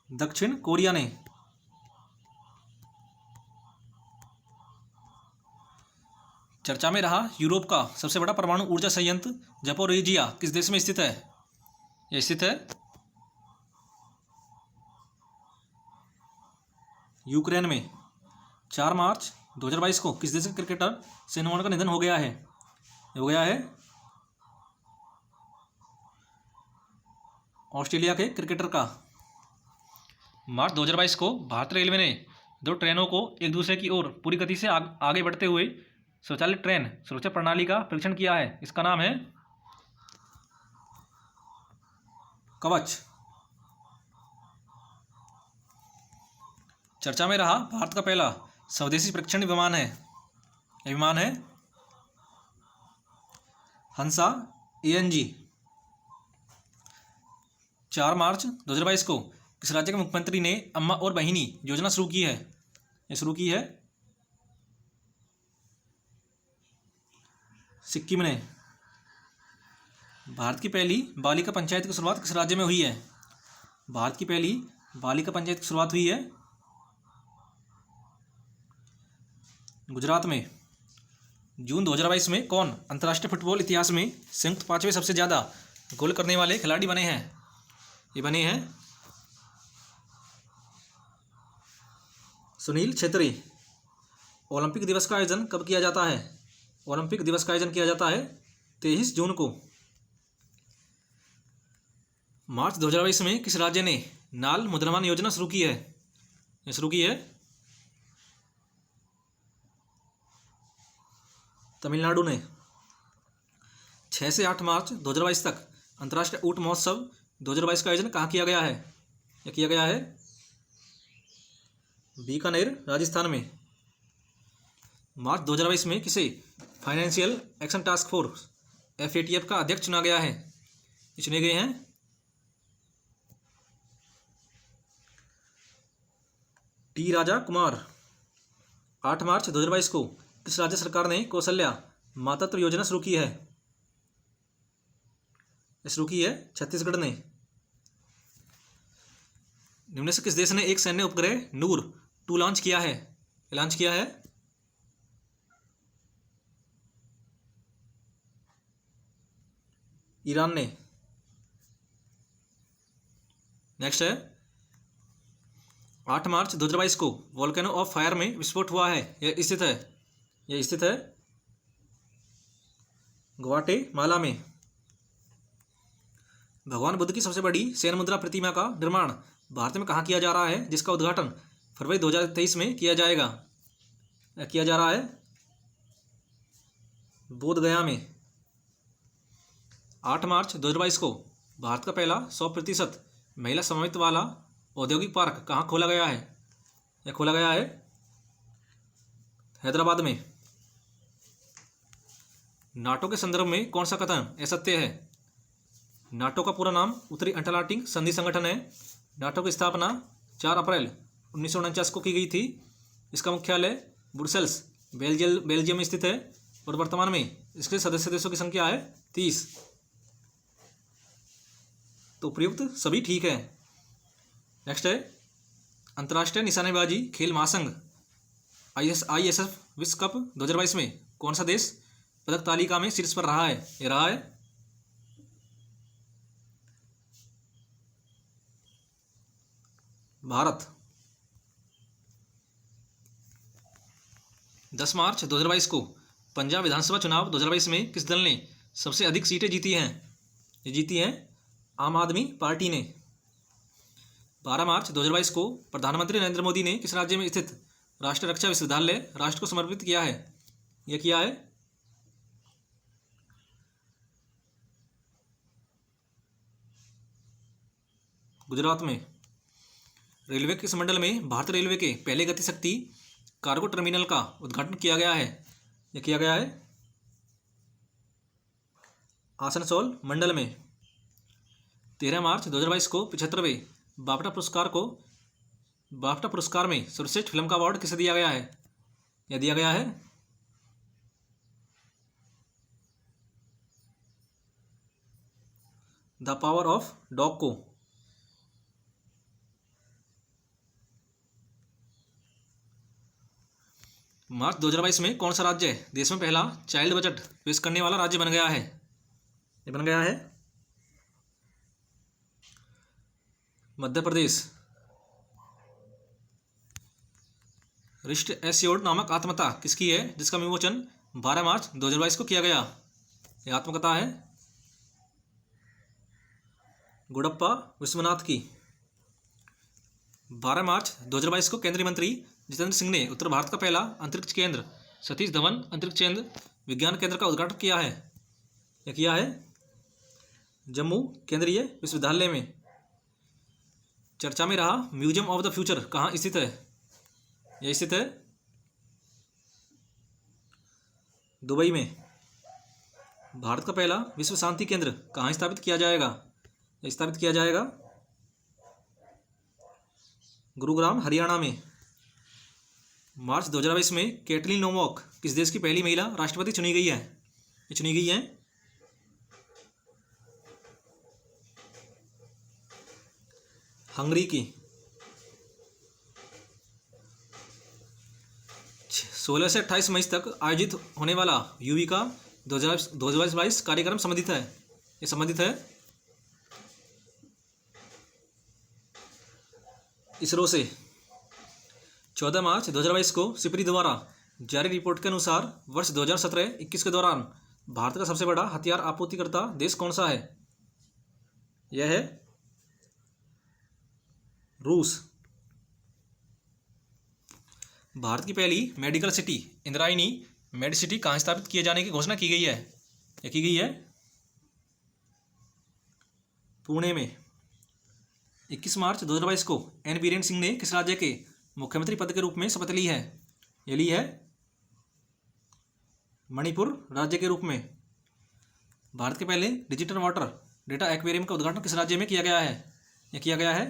दक्षिण कोरिया ने। चर्चा में रहा यूरोप का सबसे बड़ा परमाणु ऊर्जा संयंत्र जपोरिजिया किस देश में स्थित है? यह स्थित है यूक्रेन में। 4 मार्च 2022 को किस देश के क्रिकेटर शेन वॉर्न का निधन हो गया है? हो गया है ऑस्ट्रेलिया के क्रिकेटर का। मार्च 2022 को भारतीय रेलवे ने 2 ट्रेनों को एक दूसरे की ओर पूरी गति से आगे बढ़ते हुए स्वचालित ट्रेन सुरक्षा प्रणाली का परीक्षण किया है। इसका नाम है कवच। चर्चा में रहा भारत का पहला स्वदेशी परीक्षण विमान है। यह विमान है हंसा ANG। 4 मार्च 2022 को किस राज्य के मुख्यमंत्री ने अम्मा और बहिनी योजना शुरू की है? ये शुरू की है सिक्किम ने। भारत की पहली बालिका पंचायत की शुरुआत किस राज्य में हुई है? भारत की पहली बालिका पंचायत की शुरुआत हुई है गुजरात में। जून 2022 में कौन अंतर्राष्ट्रीय फुटबॉल इतिहास में संयुक्त 5वें सबसे ज़्यादा गोल करने वाले खिलाड़ी बने हैं? ये बने हैं सुनील छेत्री। ओलंपिक दिवस का आयोजन कब किया जाता है? ओलंपिक दिवस का आयोजन किया जाता है 23 जून को। मार्च 2022 में किस राज्य ने नाल मुद्रामान योजना शुरू की है? ये शुरू की है तमिलनाडु ने। 6 से 8 मार्च 2022 तक अंतर्राष्ट्रीय ऊंट महोत्सव 2022 का आयोजन कहाँ किया गया है? यह किया गया है बीकानेर राजस्थान में। मार्च 2022 में किसे financial action task force FATF का अध्यक्ष चुना गया है? ये चुने गए हैं T राजा कुमार। 8 मार्च 2022 को किस राज्य सरकार ने कौशल्या मातृत्व योजना शुरू की है? शुरू की है छत्तीसगढ़ ने। निम्न से किस देश ने एक सैन्य उपग्रह नूर 2 लॉन्च किया है? लॉन्च किया है ईरान ने। नेक्स्ट है 8 मार्च 2022 को वोल्केनो ऑफ फायर में विस्फोट हुआ है। यह स्थित है ग्वाटेमाला में। भगवान बुद्ध की सबसे बड़ी सैन मुद्रा प्रतिमा का निर्माण भारत में कहाँ किया जा रहा है, जिसका उद्घाटन फरवरी 2023 में किया जाएगा? किया जा रहा है बोध गया में। 8 मार्च 2022 को भारत का पहला 100% महिला समावित वाला औद्योगिक पार्क कहाँ खोला गया है? यह खोला गया है हैदराबाद में। नाटो के संदर्भ में कौन सा कथन असत्य है? नाटो का पूरा नाम उत्तरी अटलांटिक संधि संगठन है। नाटो की स्थापना 4 अप्रैल 1949 को की गई थी। इसका मुख्यालय ब्रुसेल्स बेल्जियम में स्थित है और वर्तमान में इसके सदस्य देशों की संख्या है 30। तो प्रयुक्त सभी ठीक है। नेक्स्ट है अंतर्राष्ट्रीय निशानेबाजी खेल महासंघ ISF विश्व कप 2022 में कौन सा देश पदक तालिका में शीर्ष पर रहा है? ये रहा है भारत। 10 मार्च 2022 को पंजाब विधानसभा चुनाव 2022 में किस दल ने सबसे अधिक सीटें जीती हैं? ये जीती हैं आम आदमी पार्टी ने। 12 मार्च 2022 को प्रधानमंत्री नरेंद्र मोदी ने किस राज्य में स्थित राष्ट्रीय रक्षा विश्वविद्यालय राष्ट्र को समर्पित किया है? यह किया है गुजरात में। रेलवे किस मंडल में भारतीय रेलवे के पहले गतिशक्ति कार्गो टर्मिनल का उद्घाटन किया गया है? यह किया गया है आसनसोल मंडल में। 13 मार्च 2022 को 75वें बाफ्टा पुरस्कार में सर्वश्रेष्ठ फिल्म का अवार्ड किसे दिया गया है? यह दिया गया है द पावर ऑफ डॉग को। मार्च 2022 में कौन सा राज्य देश में पहला चाइल्ड बजट पेश करने वाला राज्य बन गया है? ये बन गया है मध्य प्रदेश। रिस्ट एस्योर्ड नामक आत्मकथा किसकी है जिसका विमोचन 12 मार्च 2022 को किया गया? यह आत्मकथा है गुडप्पा विश्वनाथ की। 12 मार्च 2022 को केंद्रीय मंत्री जितेंद्र सिंह ने उत्तर भारत का पहला अंतरिक्ष केंद्र सतीश धवन अंतरिक्ष केंद्र विज्ञान केंद्र का उद्घाटन किया है। यह किया है जम्मू केंद्रीय विश्वविद्यालय में। चर्चा में रहा म्यूजियम ऑफ द फ्यूचर कहाँ स्थित है? यह स्थित है दुबई में। भारत का पहला विश्व शांति केंद्र कहाँ स्थापित किया जाएगा? यह स्थापित किया जाएगा गुरुग्राम हरियाणा में। मार्च 2022 में कैटलिन नोवाक किस देश की पहली महिला राष्ट्रपति चुनी गई है? ये चुनी गई है हंगरी की। 16 से 28 मई तक आयोजित होने वाला युविका 2022 कार्यक्रम संबंधित है। ये संबंधित है इसरो से। 14 मार्च 2022 को सिपरी द्वारा जारी रिपोर्ट के अनुसार वर्ष 2017-21 के दौरान भारत का सबसे बड़ा हथियार आपूर्तिकर्ता देश कौन सा है? यह है रूस। भारत की पहली मेडिकल सिटी इंद्रायणी मेडिसिटी कहाँ स्थापित किए जाने की घोषणा की गई है? यह की गई है पुणे में। 21 मार्च 2022 को एन बीरेन सिंह ने किस राज्य के मुख्यमंत्री पद के रूप में शपथ ली है? ये ली है मणिपुर राज्य के रूप में। भारत के पहले डिजिटल वाटर डेटा एक्वेरियम का उद्घाटन किस राज्य में किया गया है? यह किया गया है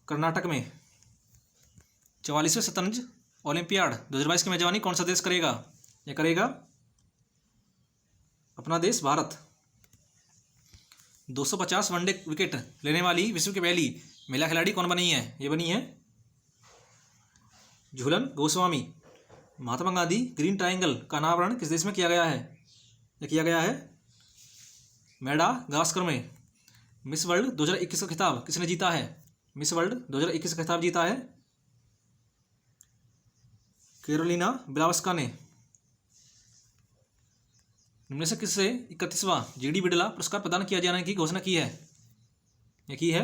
कर्नाटक में। 44वें शतरंज ओलंपियाड 2022 की मेजबानी कौन सा देश करेगा? यह करेगा अपना देश भारत। 250 वनडे विकेट लेने वाली विश्व की पहली महिला खिलाड़ी कौन बनी है? ये बनी है झूलन गोस्वामी। महात्मा गांधी ग्रीन ट्रायंगल का अनावरण किस देश में किया गया है? यह किया गया है मेडागास्कर में। मिस वर्ल्ड 2021 का खिताब किसने जीता है? मिस वर्ल्ड 2021 का खिताब जीता है कैरोलिना बिलावस्का ने। निम्न से किससे 31वां GD बिड़ला पुरस्कार प्रदान किया जाने की घोषणा की है? यह की है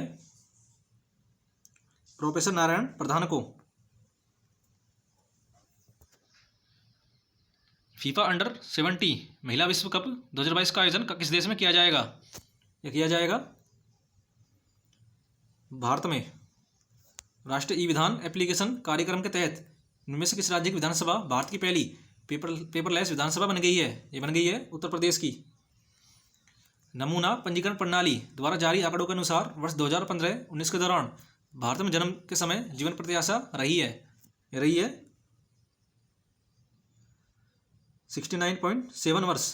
प्रोफेसर नारायण प्रधान को। फीफा अंडर 70 महिला विश्व कप 2022 का आयोजन किस देश में किया जाएगा? यह किया जाएगा भारत में। राष्ट्रीय ई विधान एप्लीकेशन कार्यक्रम के तहत इनमें से किस राज्य की विधानसभा भारत की पहली पेपरलेस विधानसभा बन गई है? ये बन गई है उत्तर प्रदेश की। नमूना पंजीकरण प्रणाली द्वारा जारी आंकड़ों के अनुसार वर्ष 2015-19 के दौरान भारत में जन्म के समय जीवन प्रत्याशा रही है 69.7 वर्ष।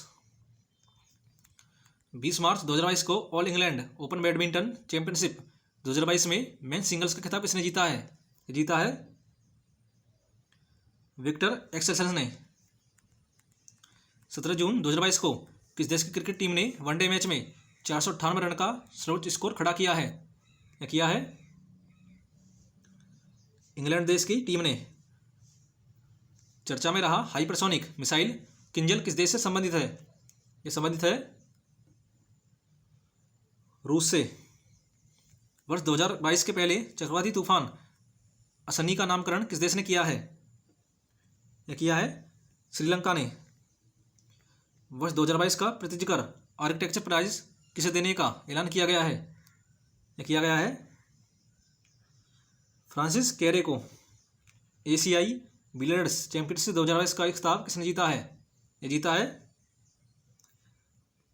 20 मार्च 2022 को all England open badminton championship 2022 में मेंस सिंगल्स का खिताब किसने जीता है? जीता है विक्टर एक्सेल्सन ने। 17 जून 2022 को किस देश की क्रिकेट टीम ने वनडे मैच में 498 रन का सर्वोच्च स्कोर खड़ा किया है? या किया है इंग्लैंड देश की टीम ने। चर्चा में रहा हाइपरसोनिक मिसाइल किंजल किस देश से संबंधित है? ये संबंधित है रूस से। वर्ष 2022 के पहले चक्रवाती तूफान असनी का नामकरण किस देश ने किया है? यह किया है श्रीलंका ने। वर्ष 2022 का प्रीतिजकर आर्किटेक्चर प्राइज किसे देने का ऐलान किया गया है? यह किया गया है फ्रांसिस कैरे को। एशियाई बिलियर्ड्स चैंपियनशिप 2022 का एक खिताब किसने जीता है? यह जीता है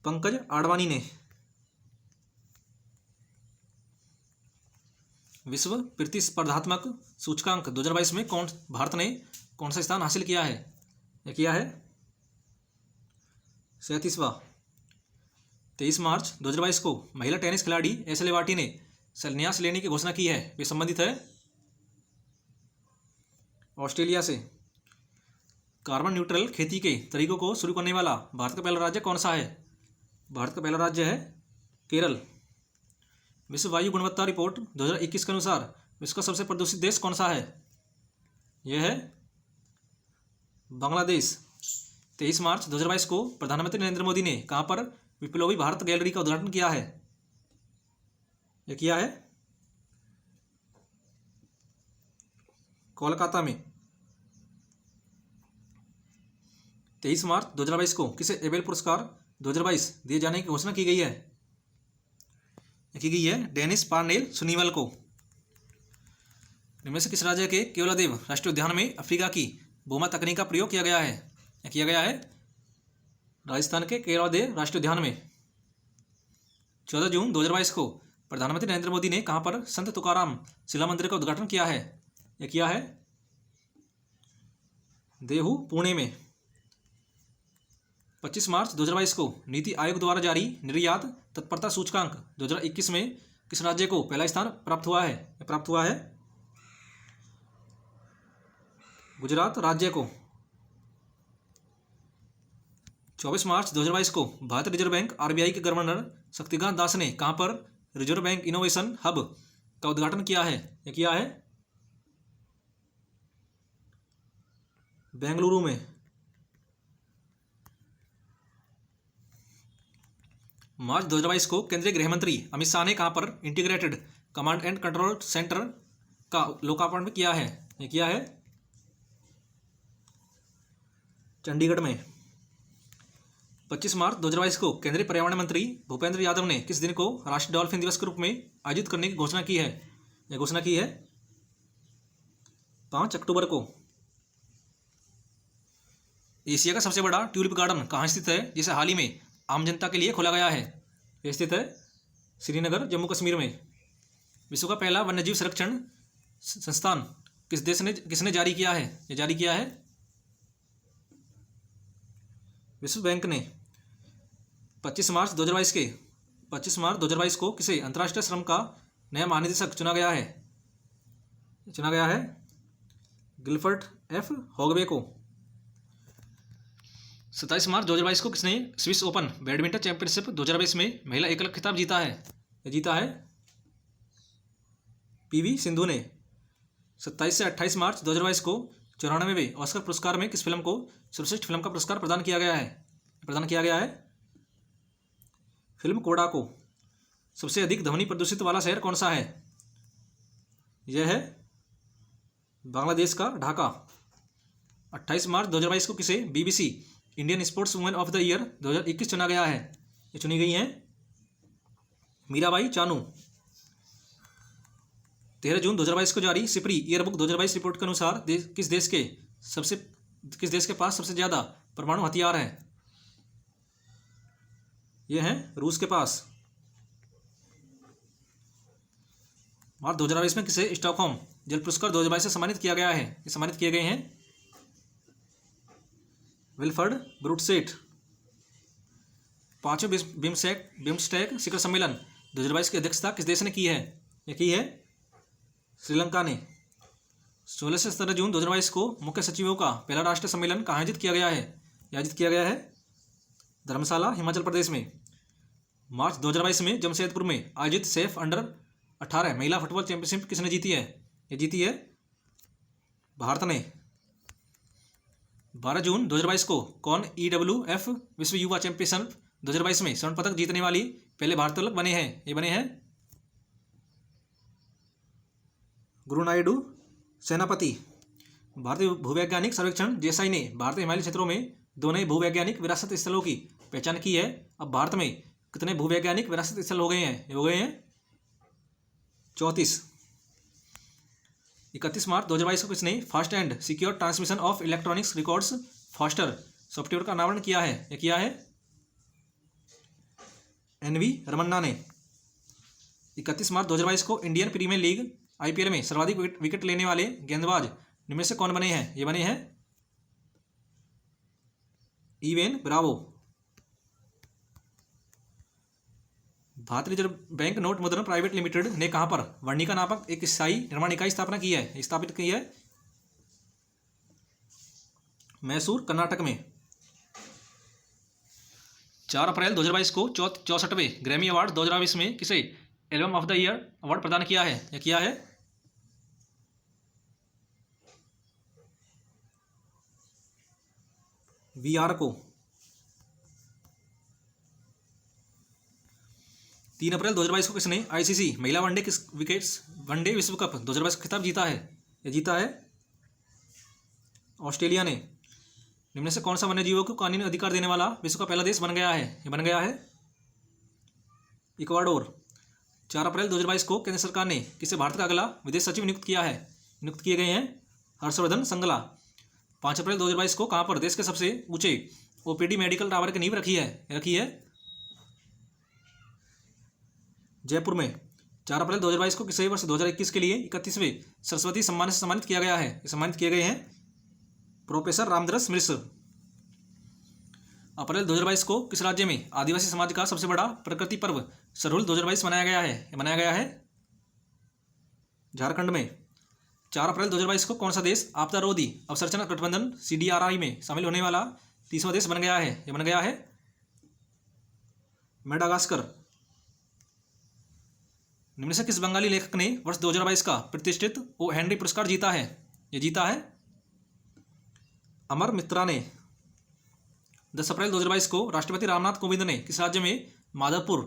पंकज आडवाणी ने। विश्व प्रतिस्पर्धात्मक सूचकांक 2022 में भारत ने कौन सा स्थान हासिल किया है? यह किया है 37वां। 23 मार्च 2022 को महिला टेनिस खिलाड़ी एशले बार्टी ने संन्यास लेने की घोषणा की है। वे संबंधित है ऑस्ट्रेलिया से। कार्बन न्यूट्रल खेती के तरीकों को शुरू करने वाला भारत का पहला राज्य कौन सा है? भारत का पहला राज्य है केरल। विश्व वायु गुणवत्ता रिपोर्ट 2021 के अनुसार विश्व का सबसे प्रदूषित देश कौन सा है? यह है बांग्लादेश। 23 मार्च 2022 को प्रधानमंत्री नरेंद्र मोदी ने कहां पर विप्लवी भारत गैलरी का उद्घाटन किया है? यह किया है कोलकाता में। 23 मार्च 2022 को किसे एबेल पुरस्कार 2022 दिए जाने की घोषणा की गई है? की गई है डेनिस पार्नेल सुनीवल को। इनमें से किस राज्य के केवलादेव राष्ट्रीय उद्यान में अफ्रीका की बोमा तकनीक का प्रयोग किया गया है? किया गया है राजस्थान के केवलादेव राष्ट्रीय उद्यान में। 14 जून 2022 को प्रधानमंत्री नरेंद्र मोदी ने कहां पर संत तुकाराम शिला मंदिर का उद्घाटन किया है? यह किया है देहू पुणे में। 25 मार्च 2022 को नीति आयोग द्वारा जारी निर्यात तत्परता सूचकांक 2021 में किस राज्य को पहला स्थान प्राप्त हुआ है? प्राप्त हुआ है गुजरात राज्य को। 24 मार्च 2022 को भारतीय रिजर्व बैंक आरबीआई के गवर्नर शक्तिकांत दास ने कहां पर रिजर्व बैंक इनोवेशन हब का उद्घाटन किया है? यह किया है बेंगलुरु में। मार्च 2022 को केंद्रीय गृह मंत्री अमित शाह ने कहां पर integrated command and control centre का लोकार्पण किया है? यह किया है चंडीगढ़ में। 25 मार्च 2022 को केंद्रीय पर्यावरण मंत्री भूपेंद्र यादव ने किस दिन को राष्ट्रीय डॉल्फिन दिवस के रूप में आयोजित करने की घोषणा की है? यह घोषणा की है 5 अक्टूबर को। एशिया का सबसे बड़ा ट्यूलिप गार्डन कहाँ स्थित है, जिसे हाल ही में आम जनता के लिए खोला गया है? यह स्थित है श्रीनगर जम्मू कश्मीर में। विश्व का पहला वन्यजीव संरक्षण संस्थान किसने जारी किया है? यह जारी किया है विश्व बैंक ने। 25 मार्च 2022 को किसे अंतर्राष्ट्रीय श्रम का नया महानिदेशक चुना गया है? चुना गया है गिलफर्ट एफ होगवे को। 27 मार्च 2022 को किसने स्विस ओपन बैडमिंटन चैंपियनशिप 2022 में महिला एकल खिताब जीता है? यह जीता है पीवी सिंधु ने। 27 से 28 मार्च 2022 को 94वें ऑस्कर पुरस्कार में किस फिल्म को सर्वश्रेष्ठ फिल्म का पुरस्कार प्रदान किया गया है? फिल्म कोडा को। सबसे अधिक ध्वनि प्रदूषित वाला शहर कौन सा है? यह है बांग्लादेश का ढाका। 28 मार्च 2022 को किसे BBC Indian sports women of the year 2021 चुना गया है? ये चुनी गई हैं मीराबाई चानू। 13 जून 2022 को जारी सिपरी ईयरबुक 2022 रिपोर्ट के अनुसार किस देश के पास सबसे ज्यादा परमाणु हथियार हैं? यह है रूस के पास। मार्च 2022 में किसे स्टॉकहोम जल पुरस्कार 2022 से सम्मानित किया गया है? ये सम्मानित किए गए हैं विल्फ्रेड ब्रूटसेट। 5वें बिम्स्टेक शिखर सम्मेलन 2022 की अध्यक्षता किस देश ने की है? ये की है श्रीलंका ने। 16 से 17 जून 2022 को मुख्य सचिवों का पहला राष्ट्रीय सम्मेलन कहाँ आयोजित किया गया है? आयोजित किया गया है धर्मशाला, हिमाचल प्रदेश में। मार्च 2022 में जमशेदपुर में आयोजित सेफ अंडर 18 महिला फुटबॉल चैंपियनशिप किसने जीती है? ये जीती है भारत ने। 12 जून 2022 को कौन EWF विश्व युवा चैंपियनशिप 2022 में स्वर्ण पदक जीतने वाली पहले भारतीय बने हैं? ये बने हैं गुरु नायडू सेनापति। भारतीय भूवैज्ञानिक सर्वेक्षण JSI ने भारतीय हिमालयी क्षेत्रों में 2 नए भूवैज्ञानिक विरासत स्थलों की पहचान की है। अब भारत में कितने भूवैज्ञानिक विरासत स्थल हो गए हैं? ये हो गए हैं 34। 31 मार्च 2022 को किसने fast and secure transmission of electronics records faster software का अनावरण किया है? ये किया है NV रमन्ना ने। 31 मार्च 2022 को इंडियन प्रीमियर लीग IPL में सर्वाधिक विकेट लेने वाले गेंदबाज निम्न से कौन बने हैं? ये बने हैं इवेन ब्रावो। भारतीय रिजर्व बैंक नोट मुद्रण प्राइवेट लिमिटेड ने कहां पर वर्णिका नामक एक स्थायी निर्माण इकाई स्थापना की है? स्थापित की है मैसूर, कर्नाटक में। 4 अप्रैल 2022 को 64वें ग्रैमी अवार्ड 2022 में किसे album of the year award प्रदान किया है? यह किया है VR को। 3 अप्रैल 2022 को किसने ICC महिला वनडे विश्व कप 2022 का खिताब जीता है? यह जीता है ऑस्ट्रेलिया ने। निम्न से कौन सा वन्य जीवों को कानूनी अधिकार देने वाला विश्व का पहला देश बन गया है? ये बन गया है इक्वाडोर। 4 अप्रैल 2022 को केंद्र सरकार ने किसे भारत का अगला विदेश सचिव नियुक्त किया है? नियुक्त किए गए हैं हर्षवर्धन श्रृंगला। 5 अप्रैल 2022 को कहां पर देश के सबसे ऊंचे OPD मेडिकल टावर की नींव रखी है? जयपुर में। 4 अप्रैल 2022 को किसे वर्ष 2021 के लिए 31वें सरस्वती सम्मान से सम्मानित किया गया है? सम्मानित किए गए हैं प्रोफेसर रामदरस मिश्र। अप्रैल 2022 को किस राज्य में आदिवासी समाज का सबसे बड़ा प्रकृति पर्व सरहुल 2022 मनाया गया है? मनाया गया है झारखंड में। 4 अप्रैल 2022 को कौन सा देश आपदा रोधी अवसंरचना गठबंधन CDRI में शामिल होने वाला 30वां देश बन गया है? ये बन गया है मेडागास्कर। निम्न से किस बंगाली लेखक ने वर्ष 2022 का प्रतिष्ठित O. हेनरी पुरस्कार जीता है? ये जीता है अमर मित्रा ने। 10 अप्रैल 2022 को राष्ट्रपति रामनाथ कोविंद ने किस राज्य में माधवपुर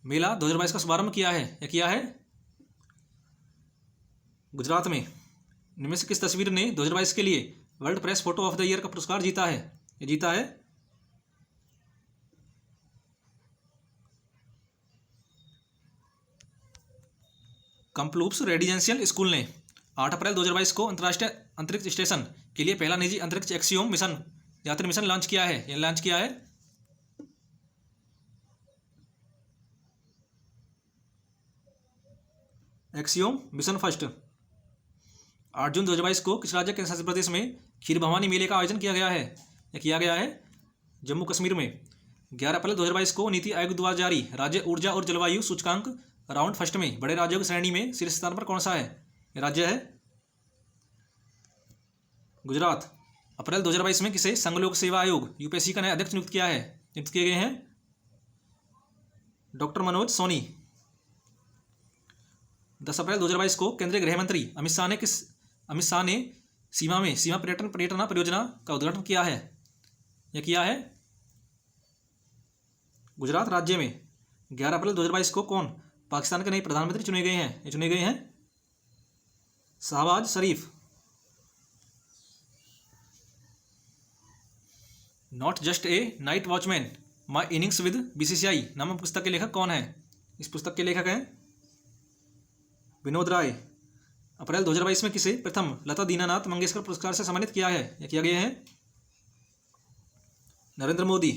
मेला 2022 का शुभारंभ किया है? यह किया है गुजरात में। निम्न से किस तस्वीर ने 2022 के लिए world press photo of the year का पुरस्कार जीता है? ये जीता है कम्प्लूप्स रेजिडेंशियल स्कूल ने। 8 अप्रैल 2022 को अंतर्राष्ट्रीय अंतरिक्ष स्टेशन के लिए पहला निजी अंतरिक्ष एक्सियोम मिशन यात्री मिशन लॉन्च किया है। यह लॉन्च किया है एक्सियोम मिशन फर्स्ट। 8 जून 2022 को किस राज्य केंद्र शासित प्रदेश में खीर भवानी मेले का आयोजन किया गया है? यह किया गया है जम्मू कश्मीर में। 11 अप्रैल 2022 को नीति आयोग द्वारा जारी राज्य ऊर्जा और जलवायु सूचकांक राउंड फर्स्ट में बड़े राज्यों की श्रेणी में शीर्ष स्थान पर कौन सा है? यह राज्य है गुजरात। अप्रैल 2022 में किसे संघ लोक सेवा आयोग UPSC का नया अध्यक्ष नियुक्त किया है? नियुक्त किए गए हैं डॉक्टर मनोज सोनी। 10 अप्रैल 2022 को केंद्रीय गृह मंत्री अमित शाह ने सीमा में सीमा पर्यटन परियोजना का उद्घाटन किया है। यह किया है गुजरात राज्य में। 11 अप्रैल 2022 को कौन पाकिस्तान के नए प्रधानमंत्री चुने गए हैं? ये चुने गए हैं Shehbaz Sharif. Not just a night watchman my innings with BCCI नामक पुस्तक के लेखक कौन है? इस पुस्तक के लेखक हैं विनोद राय। अप्रैल 2022 में किसे प्रथम लता दीनानाथ मंगेशकर पुरस्कार से सम्मानित किया है? यह किया गया है नरेंद्र मोदी।